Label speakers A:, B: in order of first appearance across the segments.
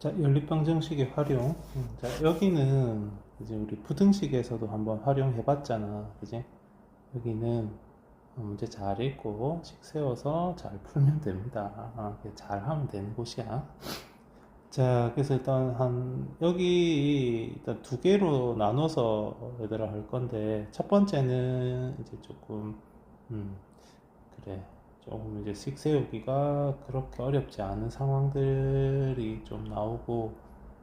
A: 자, 연립방정식의 활용. 자, 여기는 이제 우리 부등식에서도 한번 활용해 봤잖아. 그지? 여기는 문제 잘 읽고 식 세워서 잘 풀면 됩니다. 잘 하면 되는 곳이야. 자, 그래서 여기 일단 두 개로 나눠서 얘들아 할 건데, 첫 번째는 이제 조금, 그래. 조금 이제 식 세우기가 그렇게 어렵지 않은 상황들이 좀 나오고,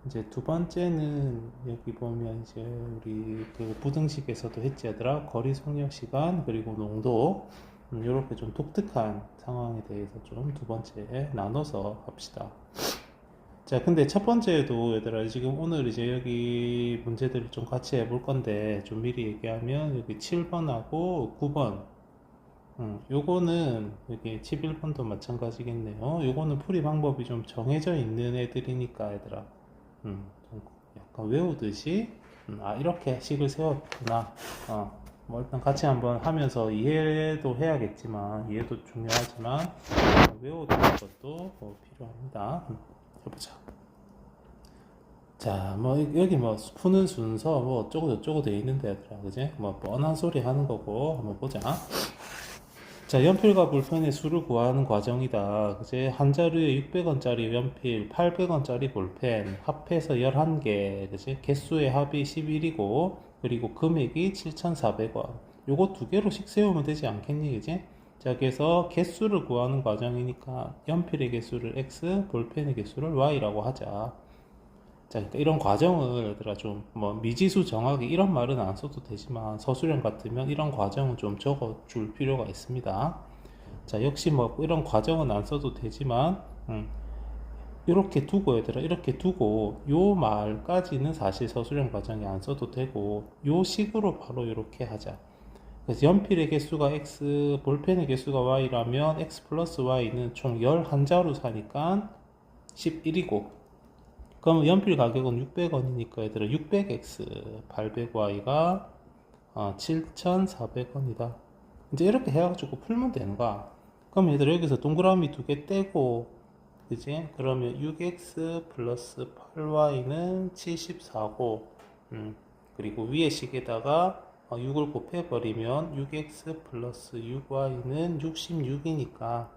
A: 이제 두 번째는 여기 보면 이제 우리 그 부등식에서도 했지 얘들아, 거리 속력 시간 그리고 농도, 이렇게 좀 독특한 상황에 대해서 좀 두 번째에 나눠서 합시다. 자, 근데 첫 번째도 얘들아, 지금 오늘 이제 여기 문제들을 좀 같이 해볼 건데, 좀 미리 얘기하면 여기 7번하고 9번, 요거는 여기 11번도 마찬가지겠네요. 요거는 풀이 방법이 좀 정해져 있는 애들이니까 얘들아, 좀 약간 외우듯이, 이렇게 식을 세웠구나. 뭐 일단 같이 한번 하면서 이해도 해야겠지만, 이해도 중요하지만 외워두는 것도 필요합니다. 해보자. 자, 뭐 여기 뭐 푸는 순서 뭐 어쩌고 저쩌고 돼 있는데 얘들아, 그지? 뭐 뻔한 소리 하는 거고 한번 보자. 자, 연필과 볼펜의 수를 구하는 과정이다. 그지? 한 자루에 600원짜리 연필, 800원짜리 볼펜, 합해서 11개, 그지? 개수의 합이 11이고, 그리고 금액이 7,400원. 요거 두 개로씩 세우면 되지 않겠니, 그지? 자, 그래서 개수를 구하는 과정이니까 연필의 개수를 X, 볼펜의 개수를 Y라고 하자. 자, 그러니까 이런 과정을 얘들아 좀 뭐 미지수 정하기 이런 말은 안 써도 되지만 서술형 같으면 이런 과정은 좀 적어 줄 필요가 있습니다. 자, 역시 뭐 이런 과정은 안 써도 되지만 이렇게 두고 얘들아, 이렇게 두고 요 말까지는 사실 서술형 과정이 안 써도 되고 요 식으로 바로 이렇게 하자. 그래서 연필의 개수가 X, 볼펜의 개수가 Y라면 X 플러스 Y는 총 11자루 사니까 11이고, 그럼 연필 가격은 600원이니까 얘들아 600X 800Y가 7,400원이다. 이제 이렇게 해가지고 풀면 되는 거야. 그럼 얘들아 여기서 동그라미 두 개 떼고, 그지? 그러면 6X 플러스 8Y는 74고, 그리고 위에 식에다가 6을 곱해버리면 6X 플러스 6Y는 66이니까,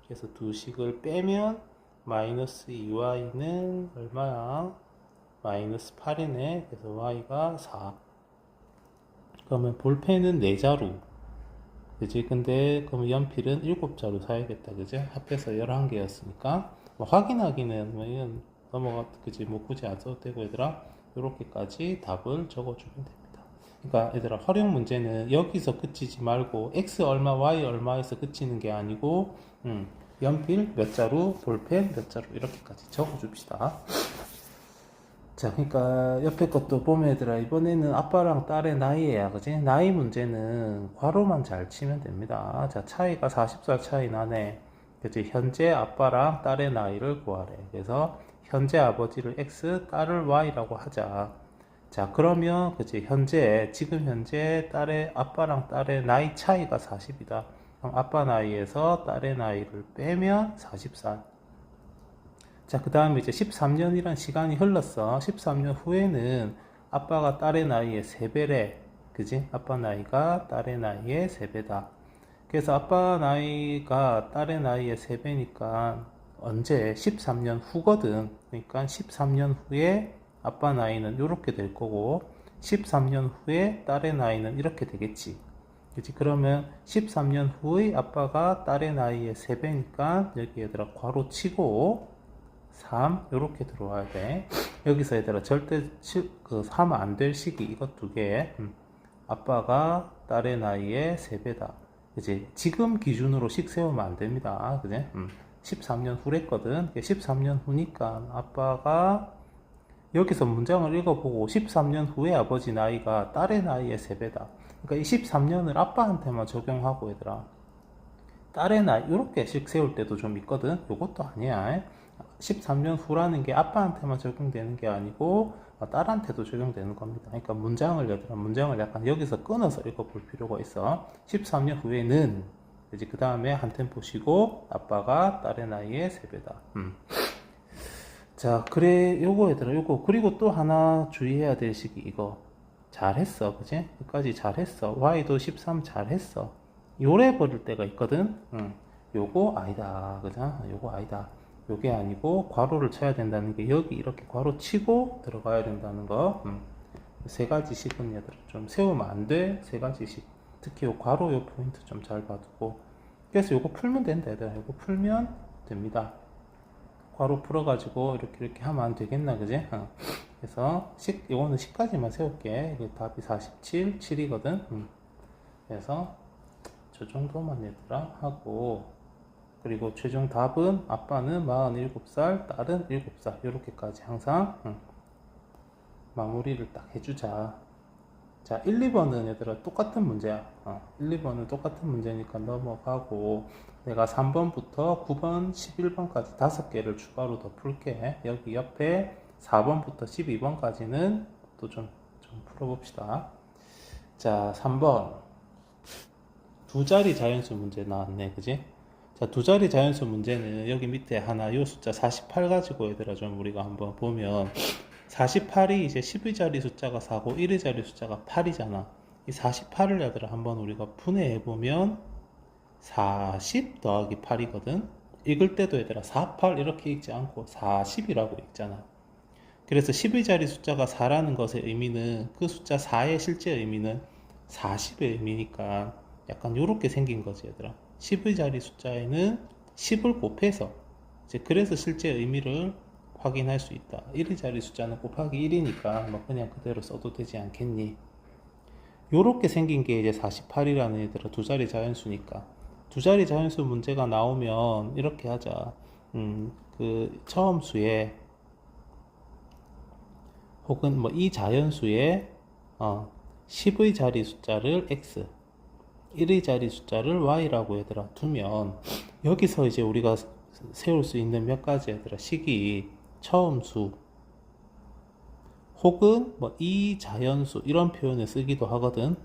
A: 그래서 두 식을 빼면 마이너스 2y는 얼마야? 마이너스 8이네. 그래서 y가 4. 그러면 볼펜은 4자루. 그지? 근데 그러면 연필은 7자루 사야겠다. 그지? 합해서 11개였으니까. 뭐 확인하기는 뭐 이건 넘어가, 그지? 뭐 굳이 안 써도 되고 얘들아. 요렇게까지 답을 적어주면 됩니다. 그러니까 얘들아, 활용 문제는 여기서 그치지 말고 x 얼마, y 얼마에서 그치는 게 아니고 연필 몇 자루, 볼펜 몇 자루 이렇게까지 적어줍시다. 자, 그러니까 옆에 것도 보면 얘들아, 이번에는 아빠랑 딸의 나이에야, 그지? 나이 문제는 괄호만 잘 치면 됩니다. 자, 차이가 40살 차이 나네. 그지? 현재 아빠랑 딸의 나이를 구하래. 그래서 현재 아버지를 X, 딸을 Y라고 하자. 자, 그러면 그지? 지금 현재 아빠랑 딸의 나이 차이가 40이다. 그럼 아빠 나이에서 딸의 나이를 빼면 40살. 자, 그 다음에 이제 13년이란 시간이 흘렀어. 13년 후에는 아빠가 딸의 나이의 3배래. 그지? 아빠 나이가 딸의 나이의 3배다. 그래서 아빠 나이가 딸의 나이의 3배니까 언제? 13년 후거든. 그러니까 13년 후에 아빠 나이는 이렇게 될 거고, 13년 후에 딸의 나이는 이렇게 되겠지. 그치? 그러면 13년 후의 아빠가 딸의 나이의 3배니까 여기 얘들아 괄호 치고 3 이렇게 들어와야 돼. 여기서 얘들아 절대 3 안 될 식이 이것 두 개. 아빠가 딸의 나이의 3배다. 그치? 지금 기준으로 식 세우면 안 됩니다. 그치? 13년 후랬거든. 13년 후니까 아빠가, 여기서 문장을 읽어보고 13년 후에 아버지 나이가 딸의 나이의 3배다. 그러니까 이 13년을 아빠한테만 적용하고 얘들아, 딸의 나이 이렇게 식 세울 때도 좀 있거든. 요것도 아니야. 13년 후라는 게 아빠한테만 적용되는 게 아니고 딸한테도 적용되는 겁니다. 그러니까 문장을 약간 여기서 끊어서 읽어볼 필요가 있어. 13년 후에는, 이제 그 다음에 한 템포 쉬고 아빠가 딸의 나이의 3배다. 자, 그래, 요거 얘들아, 요거. 그리고 또 하나 주의해야 될 시기, 이거. 잘했어, 그지? 여기까지 잘했어. Y도 13 잘했어. 요래 버릴 때가 있거든? 응. 요거 아니다, 그죠? 요거 아니다. 요게 아니고, 괄호를 쳐야 된다는 게, 여기 이렇게 괄호 치고 들어가야 된다는 거. 세 가지씩은 얘들아, 좀 세우면 안 돼. 세 가지씩. 특히 요 괄호 요 포인트 좀 잘 봐두고. 그래서 요거 풀면 된다, 얘들아. 요거 풀면 됩니다. 괄호 풀어가지고 이렇게 하면 안 되겠나, 그지? 그래서 요거는 10까지만 세울게. 이게 답이 47, 7이거든. 그래서 저 정도만 얘들아 하고, 그리고 최종 답은 아빠는 47살, 딸은 7살. 이렇게까지 항상 마무리를 딱 해주자. 자, 1, 2번은 얘들아 똑같은 문제야. 1, 2번은 똑같은 문제니까 넘어가고, 내가 3번부터 9번, 11번까지 5개를 추가로 더 풀게. 여기 옆에 4번부터 12번까지는 또 좀 풀어봅시다. 자, 3번. 두 자리 자연수 문제 나왔네, 그지? 자, 두 자리 자연수 문제는 여기 밑에 하나, 요 숫자 48 가지고 얘들아 좀 우리가 한번 보면, 48이 이제 10의 자리 숫자가 4고 1의 자리 숫자가 8이잖아. 이 48을 얘들아 한번 우리가 분해해보면 40 더하기 8이거든. 읽을 때도 얘들아 48 이렇게 읽지 않고 40이라고 읽잖아. 그래서 10의 자리 숫자가 4라는 것의 의미는, 그 숫자 4의 실제 의미는 40의 의미니까 약간 요렇게 생긴 거지 얘들아. 10의 자리 숫자에는 10을 곱해서, 이제 그래서 실제 의미를 확인할 수 있다. 1의 자리 숫자는 곱하기 1이니까 뭐 그냥 그대로 써도 되지 않겠니? 요렇게 생긴 게 이제 48이라는 얘들아 두 자리 자연수니까. 두 자리 자연수 문제가 나오면 이렇게 하자. 그 처음 수에, 혹은 뭐 이 자연수에 10의 자리 숫자를 x, 1의 자리 숫자를 y라고 얘들아 두면, 여기서 이제 우리가 세울 수 있는 몇 가지 얘들아 식이 처음 수, 혹은 뭐 이 자연수 이런 표현을 쓰기도 하거든.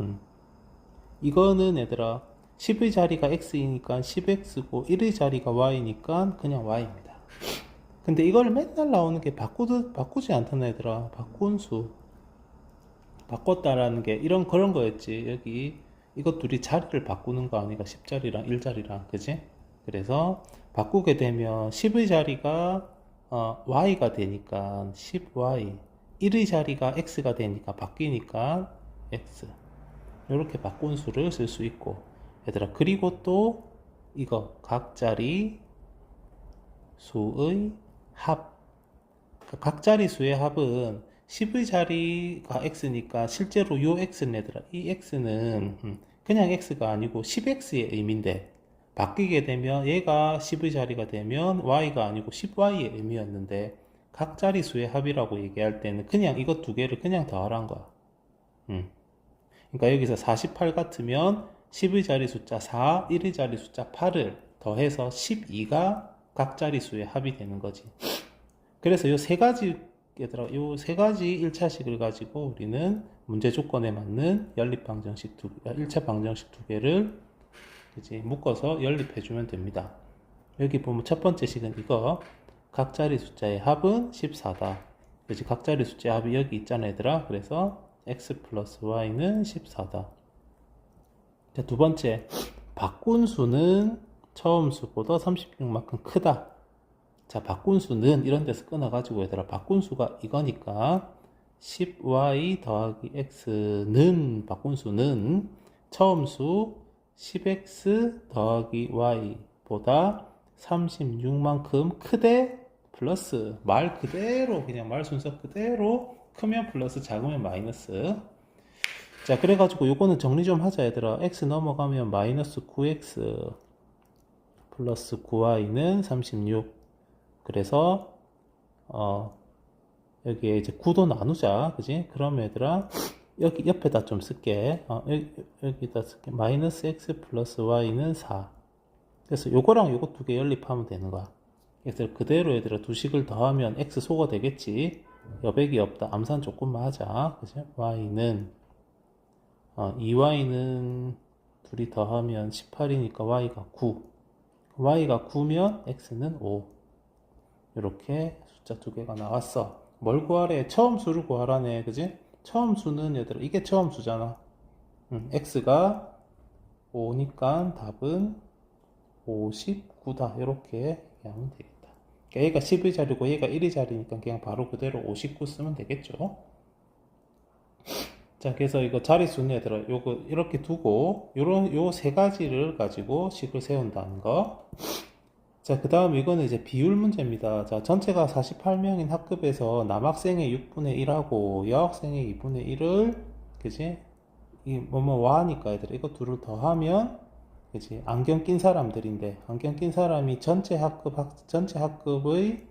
A: 이거는 얘들아 10의 자리가 x이니까 10x고 1의 자리가 y니까 그냥 y입니다. 근데 이걸 맨날 나오는 게 바꾸지 않던 얘들아. 바꾼 수, 바꿨다라는 게 이런 그런 거였지. 여기 이것 둘이 자리를 바꾸는 거 아니가, 10자리랑 1자리랑, 그지? 그래서 바꾸게 되면 10의 자리가 y가 되니까 10y, 1의 자리가 x가 되니까 바뀌니까 x. 이렇게 바꾼 수를 쓸 수 있고, 얘들아, 그리고 또 이거 각자리 수의 합. 각자리 수의 합은 10의 자리가 x니까 실제로 요 x는 얘들아, 이 x는 그냥 x가 아니고 10x의 의미인데, 바뀌게 되면 얘가 10의 자리가 되면 y가 아니고 10y의 의미였는데, 각자리 수의 합이라고 얘기할 때는 그냥 이것 두 개를 그냥 더하란 거야. 그러니까 여기서 48 같으면 10의 자리 숫자 4, 1의 자리 숫자 8을 더해서 12가 각자리 수의 합이 되는 거지. 그래서 요 세 가지, 얘들아, 요 세 가지 1차식을 가지고 우리는 문제 조건에 맞는 연립 방정식 1차 방정식 두 개를 이제 묶어서 연립해주면 됩니다. 여기 보면 첫 번째 식은 이거, 각자리 숫자의 합은 14다. 그래서 각자리 숫자의 합이 여기 있잖아, 얘들아. 그래서 x 플러스 y는 14다. 자, 두 번째, 바꾼 수는 처음 수보다 36만큼 크다. 자, 바꾼 수는 이런 데서 끊어가지고 얘들아, 바꾼 수가 이거니까 10y 더하기 x는, 바꾼 수는 처음 수 10x 더하기 y보다 36만큼 크대, 플러스, 말 그대로, 그냥 말 순서 그대로 크면 플러스, 작으면 마이너스. 자, 그래가지고 요거는 정리 좀 하자 얘들아. x 넘어가면 마이너스 9x 플러스 9y는 36. 그래서 여기에 이제 9도 나누자, 그지? 그러면 얘들아, 여기 옆에다 좀 쓸게. 여기다 쓸게. 마이너스 x 플러스 y는 4. 그래서 요거랑 요거 두 개 연립하면 되는 거야. 그래서 그대로 얘들아 두 식을 더하면 x 소거 되겠지? 여백이 없다. 암산 조금만 하자. 그지? y는 2y는 둘이 더하면 18이니까 y가 9. y가 9면 x는 5. 이렇게 숫자 두 개가 나왔어. 뭘 구하래? 처음 수를 구하라네. 그지? 처음 수는 얘들아, 이게 처음 수잖아. x가 5니까 답은 59다. 이렇게 얘기하면 되겠다. 그러니까 얘가 10의 자리고 얘가 1의 자리니까 그냥 바로 그대로 59 쓰면 되겠죠. 자, 그래서 이거 자릿수는 얘들아, 요거 이렇게 두고 요 세 가지를 가지고 식을 세운다는 거. 자, 그 다음 이거는 이제 비율 문제입니다. 자, 전체가 48명인 학급에서 남학생의 6분의 1하고 여학생의 2분의 1을, 그지? 이 뭐뭐 와하니까 얘들아, 이거 둘을 더하면, 그지? 안경 낀 사람들인데, 안경 낀 사람이 전체 학급의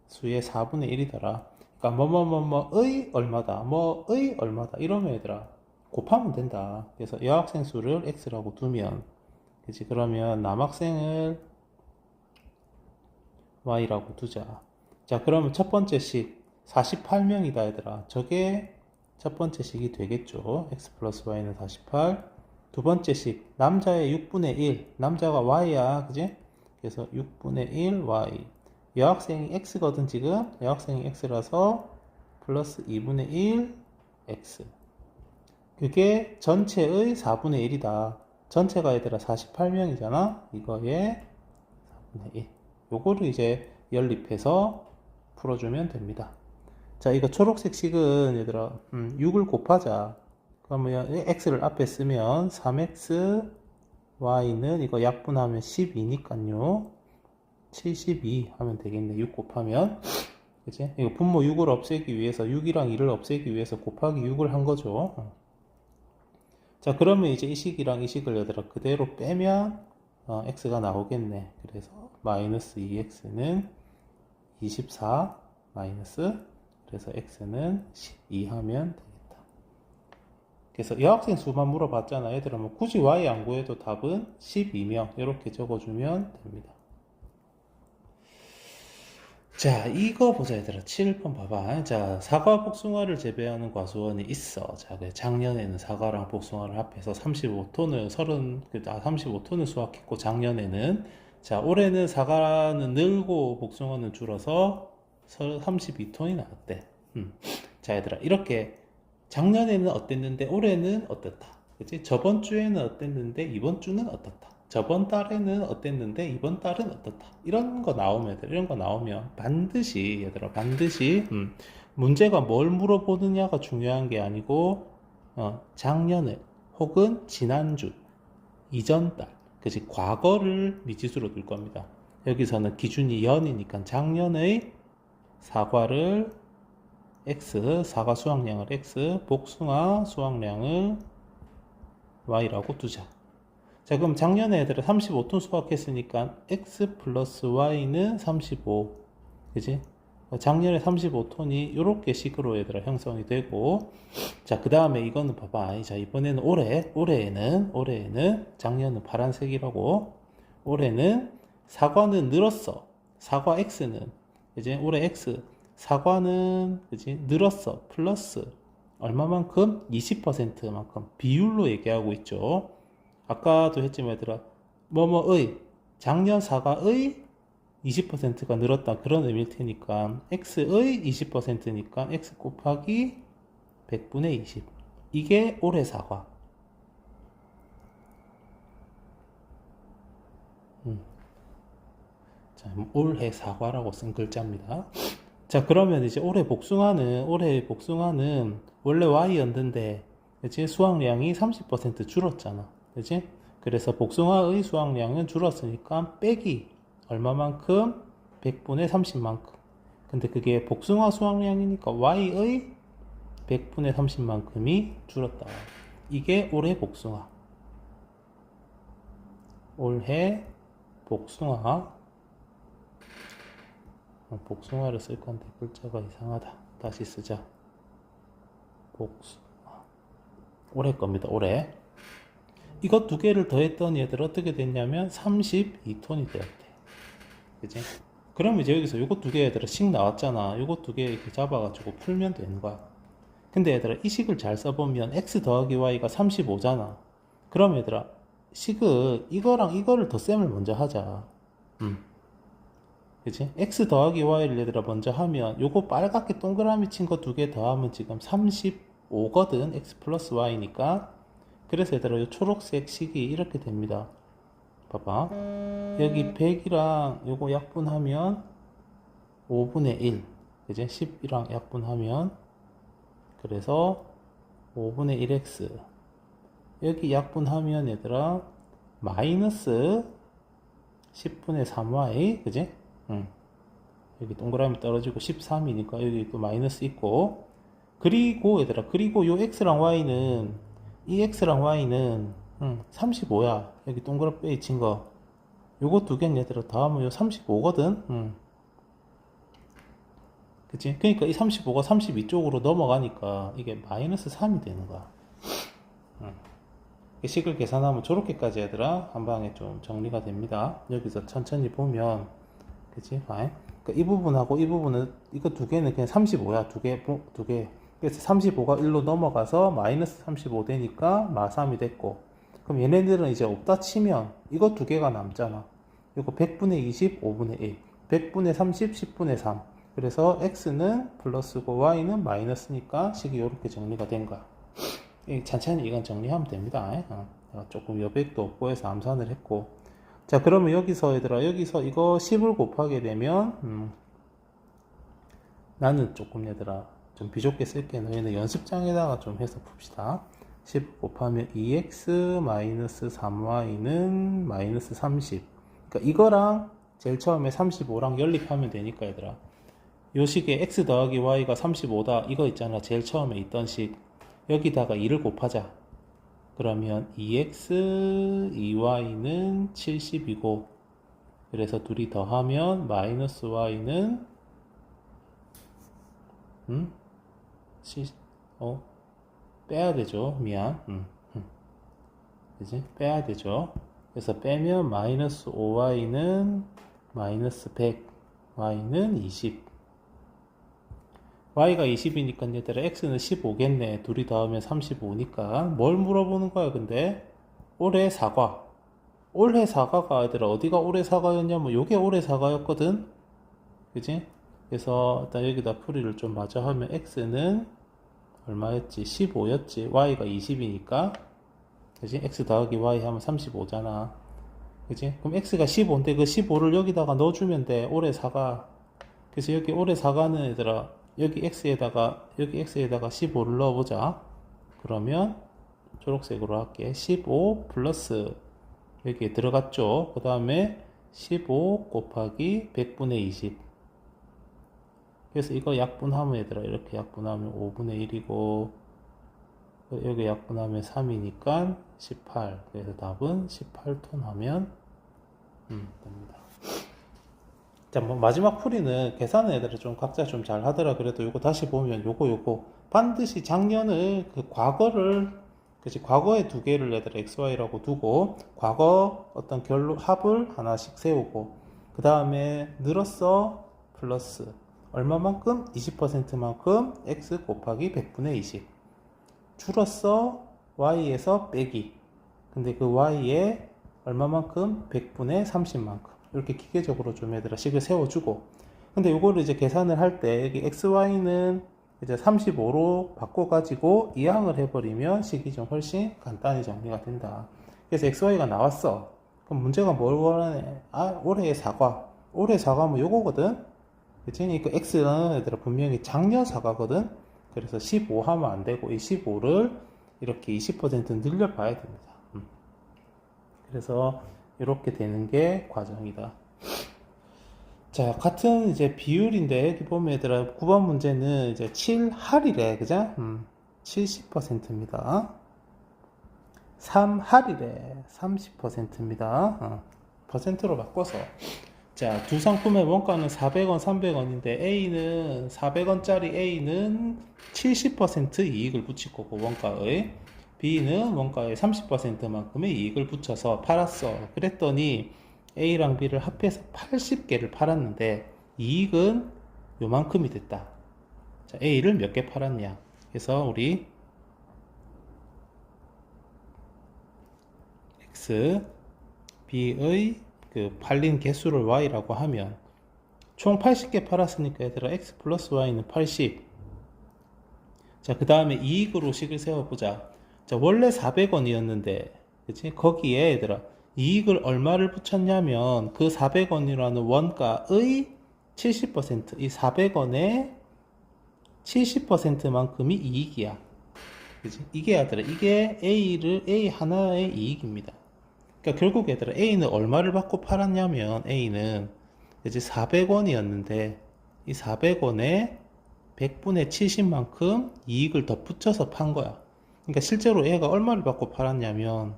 A: 수의 4분의 1이더라. 그러니까 뭐뭐뭐뭐의 얼마다, 뭐의 얼마다 이러면 얘들아 곱하면 된다. 그래서 여학생 수를 x라고 두면, 그지? 그러면 남학생을 y라고 두자. 자, 그러면 첫 번째 식 48명이다 얘들아. 저게 첫 번째 식이 되겠죠. x 플러스 y는 48. 두 번째 식 남자의 6분의 1, 남자가 y야, 그지? 그래서 6분의 1 y. 여학생이 x거든. 지금 여학생이 x라서 플러스 2분의 1 x. 그게 전체의 4분의 1이다. 전체가 얘들아 48명이잖아. 이거에 4분의 1. 요거를 이제 연립해서 풀어주면 됩니다. 자, 이거 초록색 식은 얘들아 6을 곱하자. 그러면 x를 앞에 쓰면 3x y는 이거 약분하면 12니까요 72 하면 되겠네. 6 곱하면, 그치? 이거 분모 6을 없애기 위해서 6이랑 2를 없애기 위해서 곱하기 6을 한 거죠. 자, 그러면 이제 이 식이랑 이 식을 얘들아 그대로 빼면 x가 나오겠네. 그래서 마이너스 2x는 24 마이너스, 그래서 x는 12 하면 되겠다. 그래서 여학생 수만 물어봤잖아. 얘들아 뭐 굳이 y 안 구해도 답은 12명 이렇게 적어주면 됩니다. 자, 이거 보자 얘들아. 7번 봐봐. 자, 사과 복숭아를 재배하는 과수원이 있어. 자, 작년에는 사과랑 복숭아를 합해서 35톤을 수확했고, 작년에는, 자, 올해는 사과는 늘고 복숭아는 줄어서 32톤이 나왔대. 자, 얘들아, 이렇게 작년에는 어땠는데 올해는 어떻다. 그치? 저번 주에는 어땠는데 이번 주는 어떻다. 저번 달에는 어땠는데 이번 달은 어떻다. 이런 거 나오면 반드시 얘들아 문제가 뭘 물어보느냐가 중요한 게 아니고 작년에 혹은 지난주 이전 달, 그치? 과거를 미지수로 둘 겁니다. 여기서는 기준이 연이니까 작년의 사과를 x, 사과 수확량을 x, 복숭아 수확량을 y라고 두자. 자, 그럼 작년에 얘들아 35톤 수확했으니까 x 플러스 y는 35. 그지? 작년에 35톤이 요렇게 식으로 얘들아 형성이 되고, 자, 그 다음에 이거는 봐봐. 자, 이번에는 올해에는 작년은 파란색이라고, 올해는 사과는 늘었어. 사과 x는, 그지? 올해 x, 사과는, 그지? 늘었어. 플러스 얼마만큼? 20%만큼 비율로 얘기하고 있죠. 아까도 했지만 얘들아 뭐뭐의 작년 사과의 20%가 늘었다 그런 의미일 테니까 x의 20%니까 x 곱하기 100분의 20 이게 올해 사과. 자, 올해 사과라고 쓴 글자입니다. 자, 그러면 이제 올해 복숭아는 원래 y였는데 그치? 수확량이 30% 줄었잖아. 그치? 그래서 복숭아의 수확량은 줄었으니까 빼기 얼마만큼? 100분의 30만큼. 근데 그게 복숭아 수확량이니까 y의 100분의 30만큼이 줄었다. 이게 올해 복숭아. 올해 복숭아. 복숭아를 쓸 건데 글자가 이상하다. 다시 쓰자. 복숭아. 올해 겁니다. 올해. 이것 두 개를 더했더니 얘들 어떻게 됐냐면 32톤이 되었대. 그지? 그럼 이제 여기서 요것 두 개 얘들아 식 나왔잖아. 요것 두 개 이렇게 잡아가지고 풀면 되는 거야. 근데 얘들아 이 식을 잘 써보면 x 더하기 y가 35잖아. 그럼 얘들아 식을 이거랑 이거를 덧셈을 먼저 하자. 그치? x 더하기 y를 얘들아 먼저 하면 요거 빨갛게 동그라미 친 거 두 개 더하면 지금 35거든. x 플러스 y니까. 그래서 얘들아 요 초록색 식이 이렇게 됩니다. 봐봐. 여기 100이랑 요거 약분하면 5분의 1. 그지? 10이랑 약분하면 그래서 5분의 1x. 여기 약분하면 얘들아 마이너스 10분의 3y. 그지? 응. 여기 동그라미 떨어지고 13이니까 여기 또 마이너스 있고. 그리고 얘들아 그리고 요 x랑 y는 이 x랑 y는 35야. 여기 동그랗게 친 거. 요거 두 개는 얘들아 더하면 요 35거든. 그치? 그러니까 이 35가 32쪽으로 넘어가니까 이게 마이너스 3이 되는 거야. 이 식을 계산하면 저렇게까지 얘들아 한 방에 좀 정리가 됩니다. 여기서 천천히 보면 그치? 그러니까 이 부분하고 이 부분은 이거 두 개는 그냥 35야. 두 개. 그래서 35가 1로 넘어가서 마이너스 35 되니까 마3이 됐고, 그럼 얘네들은 이제 없다 치면 이거 두 개가 남잖아. 이거 100분의 20, 5분의 1, 100분의 30, 10분의 3. 그래서 x는 플러스고 y는 마이너스니까 식이 이렇게 정리가 된 거야. 천천히 이건 정리하면 됩니다. 조금 여백도 없고 해서 암산을 했고. 자, 그러면 여기서 얘들아 여기서 이거 10을 곱하게 되면 나는 조금 얘들아 좀 비좁게 쓸게. 너희는 연습장에다가 좀 해서 풉시다. 10 곱하면 2x 마이너스 3y는 마이너스 30. 그러니까 이거랑 제일 처음에 35랑 연립하면 되니까 얘들아 요 식에 x 더하기 y가 35다 이거 있잖아. 제일 처음에 있던 식 여기다가 2를 곱하자. 그러면 2x 2y는 70이고 그래서 둘이 더하면 마이너스 y는 빼야 되죠. 미안. 그지? 빼야 되죠. 그래서 빼면 마이너스 5y는 마이너스 100, y는 20. y가 20이니까 얘들아 x는 15겠네. 둘이 더하면 35니까. 뭘 물어보는 거야, 근데? 올해 사과. 올해 사과가 얘들아 어디가 올해 사과였냐면 요게 올해 사과였거든. 그지? 그래서 일단 여기다 풀이를 좀 마저 하면 x는 얼마였지? 15였지. y가 20이니까. 그지? x 더하기 y 하면 35잖아. 그지? 그럼 x가 15인데 그 15를 여기다가 넣어주면 돼. 올해 사과. 그래서 여기 올해 사과는 얘들아 여기 x에다가 15를 넣어보자. 그러면 초록색으로 할게. 15 플러스 여기에 들어갔죠. 그 다음에 15 곱하기 100분의 20. 그래서 이거 약분하면 얘들아 이렇게 약분하면 5분의 1이고 여기 약분하면 3이니까 18. 그래서 답은 18톤 하면 됩니다. 자, 뭐 마지막 풀이는 계산은 애들이 좀 각자 좀 잘 하더라. 그래도 요거 다시 보면 요거 반드시 작년을 그 과거를 그치 과거의 두 개를 얘들아 xy라고 두고 과거 어떤 결론 합을 하나씩 세우고 그 다음에 늘었어 플러스 얼마만큼 20%만큼 x 곱하기 100분의 20 줄었어 y에서 빼기 근데 그 y에 얼마만큼 100분의 30만큼 이렇게 기계적으로 좀 얘들아 식을 세워주고 근데 요거를 이제 계산을 할 때 여기 xy는 이제 35로 바꿔가지고 이항을 해버리면 식이 좀 훨씬 간단히 정리가 된다. 그래서 xy가 나왔어. 그럼 문제가 뭘 원하네? 올해의 사과. 올해 사과면 요거거든? 그치? 그러니까 x는 얘들아 분명히 작년 사과거든? 그래서 15 하면 안 되고 이 15를 이렇게 20% 늘려봐야 됩니다. 그래서 이렇게 되는 게 과정이다. 자, 같은 이제 비율인데, 여기 보면 얘들아, 9번 문제는 이제 7할이래, 그죠? 70%입니다. 3할이래, 30%입니다. 퍼센트로 바꿔서. 자, 두 상품의 원가는 400원, 300원인데, A는, 400원짜리 A는 70% 이익을 붙일 거고, 원가의. B는 원가의 30%만큼의 이익을 붙여서 팔았어. 그랬더니, A랑 B를 합해서 80개를 팔았는데 이익은 요만큼이 됐다. 자, A를 몇 개 팔았냐? 그래서 우리 X, B의 그 팔린 개수를 Y라고 하면 총 80개 팔았으니까 얘들아 x 플러스 y는 80. 자, 그 다음에 이익으로 식을 세워보자. 자, 원래 400원이었는데, 그치? 거기에 얘들아, 이익을 얼마를 붙였냐면, 그 400원이라는 원가의 70%, 이 400원의 70%만큼이 이익이야. 그치? 이게 얘들아, 이게 A 하나의 이익입니다. 그러니까 결국 얘들아, A는 얼마를 받고 팔았냐면, A는 이제 400원이었는데, 이 400원에 100분의 70만큼 이익을 더 붙여서 판 거야. 그러니까 실제로 얘가 얼마를 받고 팔았냐면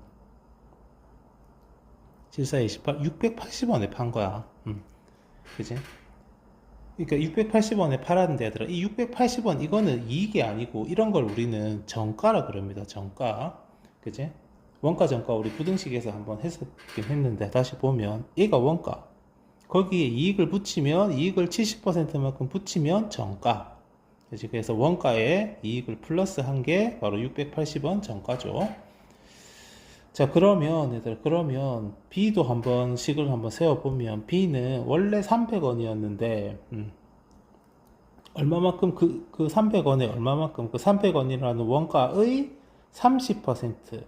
A: 7428 680원에 판 거야. 그지? 그러니까 680원에 팔았는데 얘들아, 이 680원 이거는 이익이 아니고 이런 걸 우리는 정가라 그럽니다. 정가. 그지? 원가 정가 우리 부등식에서 한번 했었긴 했는데 다시 보면 얘가 원가. 거기에 이익을 붙이면 이익을 70%만큼 붙이면 정가. 그래서 원가에 이익을 플러스 한 게 바로 680원 정가죠. 자, 그러면 얘들 그러면 B도 한번 식을 한번 세워보면 B는 원래 300원이었는데 얼마만큼 그 300원에 얼마만큼 그 300원이라는 원가의 30%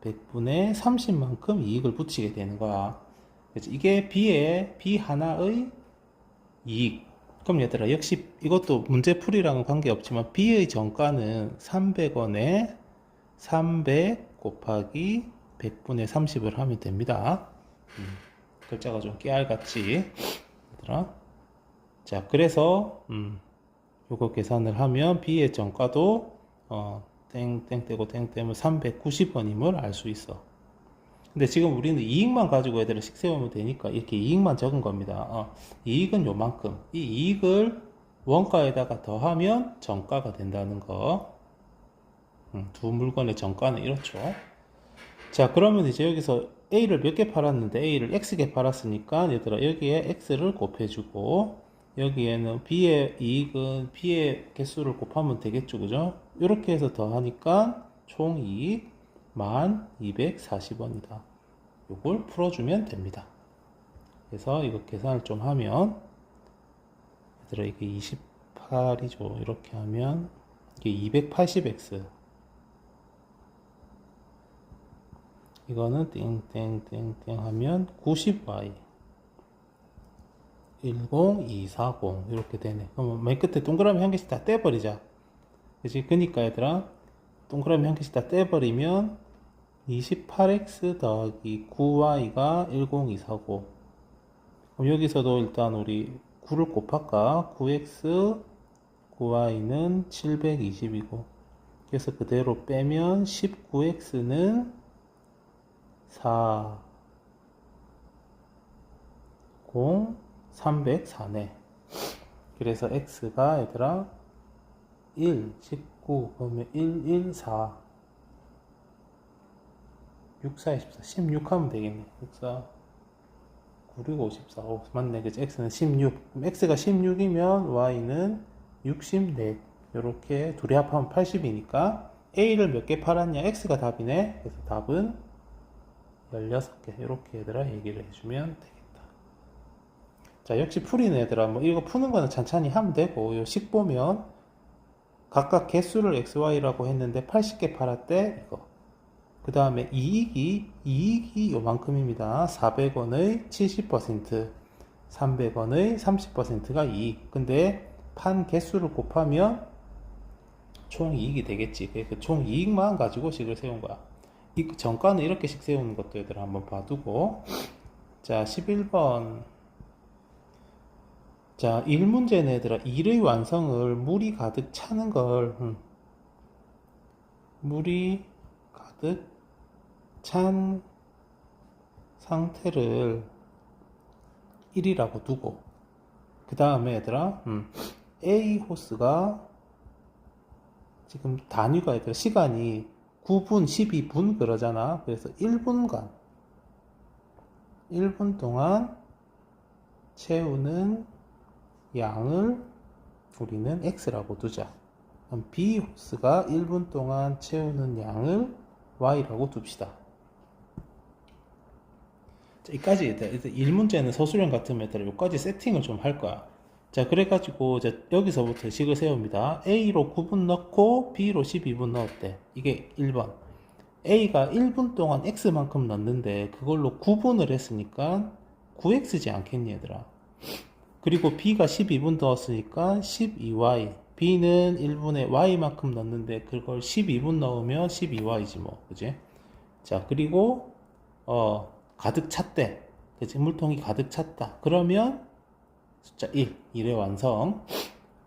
A: 100분의 30만큼 이익을 붙이게 되는 거야. 그래서 이게 B 하나의 이익. 그럼 얘들아, 역시 이것도 문제풀이랑은 관계없지만 B의 정가는 300원에 300 곱하기 100분의 30을 하면 됩니다. 글자가 좀 깨알같이. 얘들아. 자, 그래서 요거 계산을 하면 B의 정가도 땡땡 떼고 땡 떼면 390원임을 알 수 있어. 근데 지금 우리는 이익만 가지고 애들을 식 세우면 되니까 이렇게 이익만 적은 겁니다. 이익은 요만큼. 이 이익을 원가에다가 더하면 정가가 된다는 거. 두 물건의 정가는 이렇죠. 자, 그러면 이제 여기서 A를 몇 개 팔았는데 A를 X개 팔았으니까 얘들아 여기에 X를 곱해주고 여기에는 B의 이익은 B의 개수를 곱하면 되겠죠. 그죠? 이렇게 해서 더하니까 총 이익 1240원이다. 요걸 풀어주면 됩니다. 그래서 이거 계산을 좀 하면 얘들아 이게 28이죠. 이렇게 하면 이게 280x 이거는 땡땡땡땡 하면 90y 10240 이렇게 되네. 그러면 맨 끝에 동그라미 한 개씩 다 떼버리자. 그치? 그니까 얘들아 동그라미 한 개씩 다 떼버리면 28x 더하기 9y가 10240. 그럼 여기서도 일단 우리 9를 곱할까? 9x 9y는 720이고 그래서 그대로 빼면 19x는 4 0 304네. 그래서 x가 얘들아 1 19 그러면 114 64 24 16 하면 되겠네. 64 96 54 맞네. 그치? x는 16. 그럼 x가 16이면 y는 64. 요렇게 둘이 합하면 80이니까 a를 몇 개 팔았냐? x가 답이네. 그래서 답은 16개. 이렇게 얘들아 얘기를 해주면 되겠다. 자, 역시 풀이는 얘들아 뭐 이거 푸는 거는 찬찬히 하면 되고 요 식 보면 각각 개수를 xy라고 했는데 80개 팔았대 이거. 그 다음에 이익이 요만큼입니다. 400원의 70%, 300원의 30%가 이익. 근데 판 개수를 곱하면 총 이익이 되겠지. 그 총 이익만 가지고 식을 세운 거야. 이 정가는 이렇게 식 세우는 것도 얘들아 한번 봐두고. 자, 11번. 자, 1문제는 얘들아 일의 완성을 물이 가득 차는 걸 물이 가득 찬 상태를 1이라고 두고 그 다음에 얘들아 A 호스가 지금 단위가 얘들아 시간이 9분 12분 그러잖아. 그래서 1분 동안 채우는 양을 우리는 X라고 두자. 그럼 B 호스가 1분 동안 채우는 양을 Y라고 둡시다. 여기까지 일단 1문제는 서술형 같으면 얘들아 여기까지 세팅을 좀 할 거야. 자, 그래가지고 이제 여기서부터 식을 세웁니다. A로 9분 넣고 B로 12분 넣었대. 이게 1번. A가 1분 동안 X만큼 넣는데 그걸로 9분을 했으니까 9X지 않겠니 얘들아. 그리고 B가 12분 넣었으니까 12Y. B는 1분에 Y만큼 넣는데 그걸 12분 넣으면 12Y지 뭐. 그지? 자, 그리고 가득 찼대. 그치? 물통이 가득 찼다. 그러면 숫자 1의 완성.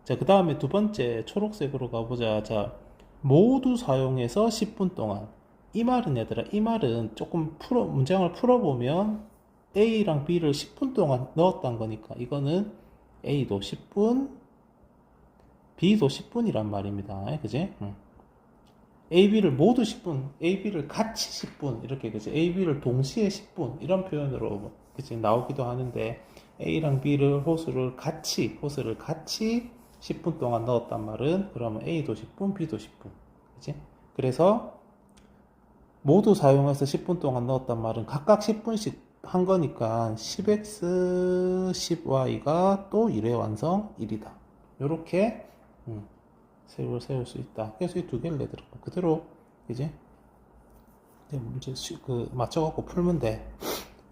A: 자, 그 다음에 두 번째 초록색으로 가보자. 자, 모두 사용해서 10분 동안. 이 말은 얘들아, 이 말은 조금 문장을 풀어보면 A랑 B를 10분 동안 넣었다는 거니까 이거는 A도 10분, B도 10분이란 말입니다. 그지? A, B를 모두 10분, A, B를 같이 10분, 이렇게, 그치? A, B를 동시에 10분, 이런 표현으로, 그치? 나오기도 하는데, A랑 B를, 호수를 같이 10분 동안 넣었단 말은, 그러면 A도 10분, B도 10분. 그치? 그래서, 모두 사용해서 10분 동안 넣었단 말은 각각 10분씩 한 거니까, 10x, 10y가 또 1의 완성 1이다. 요렇게, 세울 수 있다. 그래서 이 두 개를 내더라고. 그대로 이제 문제 맞춰갖고 풀면 돼.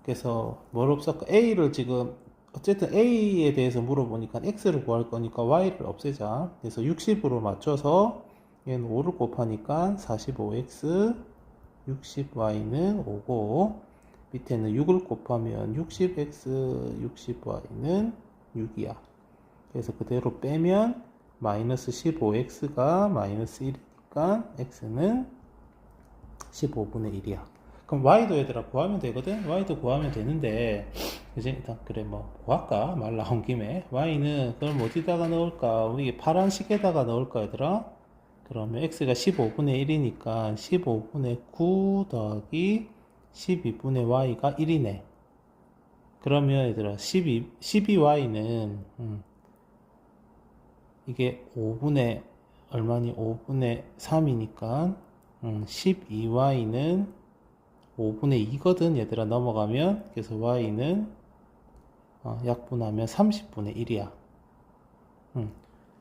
A: 그래서 뭘 없을까? A를 지금 어쨌든 A에 대해서 물어보니까 X를 구할 거니까 Y를 없애자. 그래서 60으로 맞춰서 얘는 5를 곱하니까 45X 60Y는 5고 밑에는 6을 곱하면 60X 60Y는 6이야. 그래서 그대로 빼면 마이너스 15x가 마이너스 1이니까 x는 15분의 1이야. 그럼 y도 얘들아 구하면 되거든? y도 구하면 되는데 이제 일단 그래 뭐 구할까? 말 나온 김에 y는 그럼 어디다가 넣을까? 우리 파란 식에다가 넣을까 얘들아? 그러면 x가 15분의 1이니까 15분의 9 더하기 12분의 y가 1이네. 그러면 얘들아 12y는 이게 5분의 얼마니? 5분의 3이니까 12y는 5분의 2거든 얘들아. 넘어가면 그래서 y는 약분하면 30분의 1이야.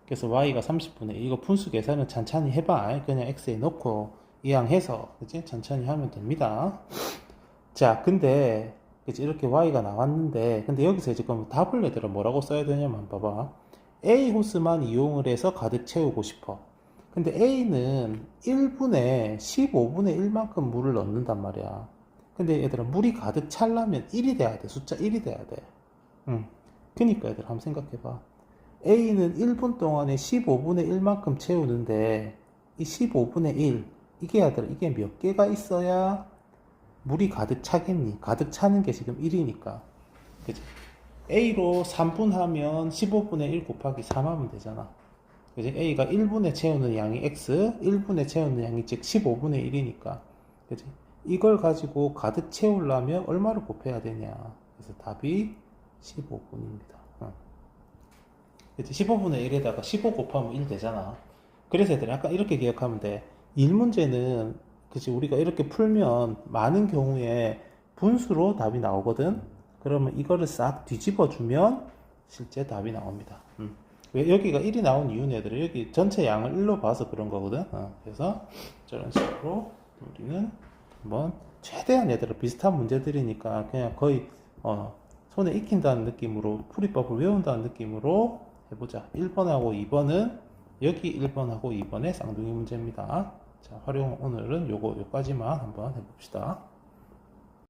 A: 그래서 y가 30분의 1. 이거 분수 계산은 천천히 해봐. 그냥 x에 넣고 이항해서 그치? 천천히 하면 됩니다. 자, 근데 그치? 이렇게 y가 나왔는데 근데 여기서 지금 답을 얘들아 뭐라고 써야 되냐면 봐봐. A 호스만 이용을 해서 가득 채우고 싶어. 근데 A는 1분에 15분의 1만큼 물을 넣는단 말이야. 근데 얘들아 물이 가득 차려면 1이 돼야 돼. 숫자 1이 돼야 돼. 그니까 얘들아 한번 생각해봐. A는 1분 동안에 15분의 1만큼 채우는데 이 15분의 1 이게 얘들아 이게 몇 개가 있어야 물이 가득 차겠니? 가득 차는 게 지금 1이니까. 그치? A로 3분 하면 15분의 1 곱하기 3 하면 되잖아. 그지? A가 1분에 채우는 양이 X, 1분에 채우는 양이 즉 15분의 1이니까. 그지? 이걸 가지고 가득 채우려면 얼마를 곱해야 되냐. 그래서 답이 15분입니다. 그치? 15분의 1에다가 15 곱하면 1 되잖아. 그래서 얘들아 약간 이렇게 기억하면 돼. 1문제는 그치? 우리가 이렇게 풀면 많은 경우에 분수로 답이 나오거든. 그러면 이거를 싹 뒤집어 주면 실제 답이 나옵니다. 왜 여기가 1이 나온 이유는 얘들아 여기 전체 양을 1로 봐서 그런 거거든. 그래서 저런 식으로 우리는 한번 최대한 얘들아 비슷한 문제들이니까 그냥 거의 손에 익힌다는 느낌으로 풀이법을 외운다는 느낌으로 해보자. 1번하고 2번은 여기 1번하고 2번의 쌍둥이 문제입니다. 자, 활용 오늘은 요까지만 한번 해봅시다.